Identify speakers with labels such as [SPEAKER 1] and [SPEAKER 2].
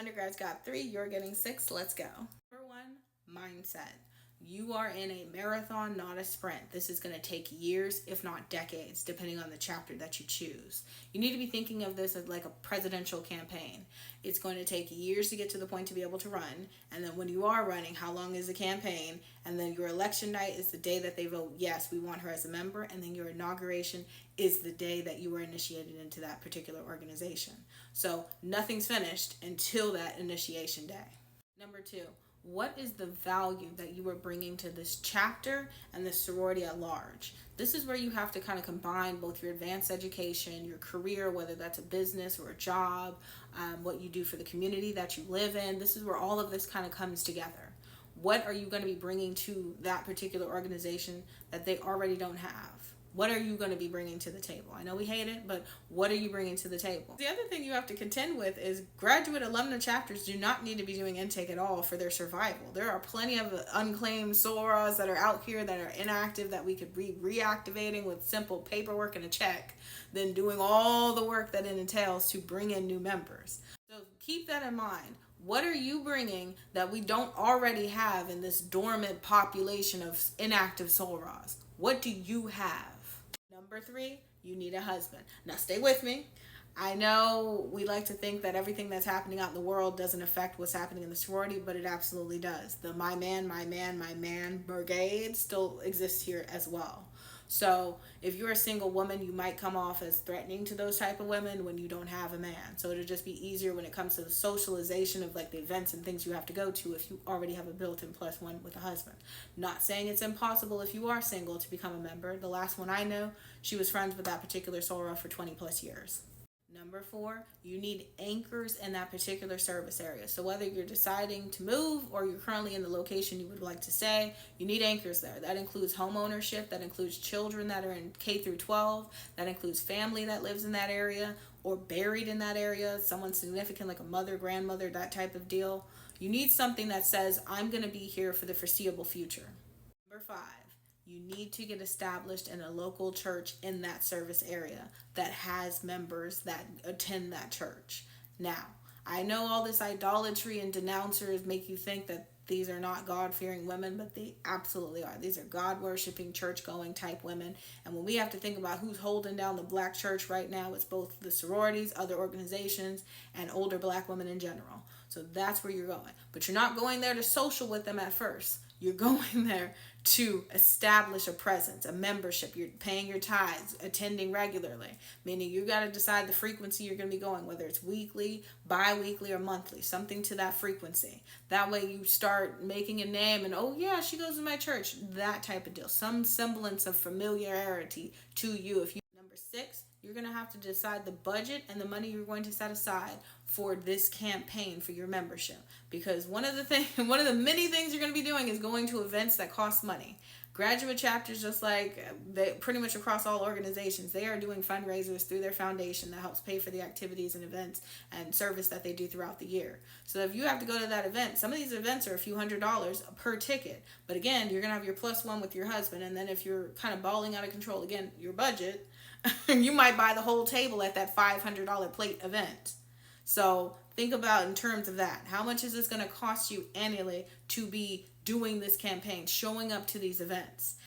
[SPEAKER 1] Undergrads got 3, you're getting 6. Let's go. Number 1, mindset. You are in a marathon, not a sprint. This is going to take years, if not decades, depending on the chapter that you choose. You need to be thinking of this as like a presidential campaign. It's going to take years to get to the point to be able to run. And then when you are running, how long is the campaign? And then your election night is the day that they vote, yes, we want her as a member. And then your inauguration is the day that you were initiated into that particular organization. So nothing's finished until that initiation day. Number 2, what is the value that you are bringing to this chapter and the sorority at large? This is where you have to kind of combine both your advanced education, your career, whether that's a business or a job, what you do for the community that you live in. This is where all of this kind of comes together. What are you going to be bringing to that particular organization that they already don't have? What are you going to be bringing to the table? I know we hate it, but what are you bringing to the table? The other thing you have to contend with is graduate alumna chapters do not need to be doing intake at all for their survival. There are plenty of unclaimed soras that are out here that are inactive that we could be reactivating with simple paperwork and a check than doing all the work that it entails to bring in new members. So keep that in mind. What are you bringing that we don't already have in this dormant population of inactive soras? What do you have? Number 3, you need a husband. Now stay with me. I know we like to think that everything that's happening out in the world doesn't affect what's happening in the sorority, but it absolutely does. The my man brigade still exists here as well. So if you're a single woman, you might come off as threatening to those type of women when you don't have a man. So it'll just be easier when it comes to the socialization of like the events and things you have to go to if you already have a built-in +1 with a husband. Not saying it's impossible if you are single to become a member. The last one I know, she was friends with that particular soror for 20 plus years. Number 4, you need anchors in that particular service area. So whether you're deciding to move or you're currently in the location you would like to stay, you need anchors there. That includes home ownership, that includes children that are in K through 12, that includes family that lives in that area or buried in that area, someone significant like a mother, grandmother, that type of deal. You need something that says, I'm going to be here for the foreseeable future. Number 5, you need to get established in a local church in that service area that has members that attend that church. Now, I know all this idolatry and denouncers make you think that these are not God-fearing women, but they absolutely are. These are God-worshiping, church-going type women. And when we have to think about who's holding down the black church right now, it's both the sororities, other organizations, and older black women in general. So that's where you're going. But you're not going there to social with them at first. You're going there to establish a presence, a membership. You're paying your tithes, attending regularly, meaning you got to decide the frequency you're going to be going, whether it's weekly, bi-weekly, or monthly, something to that frequency. That way you start making a name and, oh yeah, she goes to my church, that type of deal. Some semblance of familiarity to you. Number 6, you're going to have to decide the budget and the money you're going to set aside for this campaign for your membership. Because one of the many things you're going to be doing is going to events that cost money. Graduate chapters, just like they pretty much across all organizations, they are doing fundraisers through their foundation that helps pay for the activities and events and service that they do throughout the year. So if you have to go to that event, some of these events are a few $100s per ticket. But again, you're going to have your +1 with your husband. And then if you're kind of balling out of control, again, your budget, you might buy the whole table at that $500 plate event. So think about in terms of that. How much is this going to cost you annually to be doing this campaign, showing up to these events?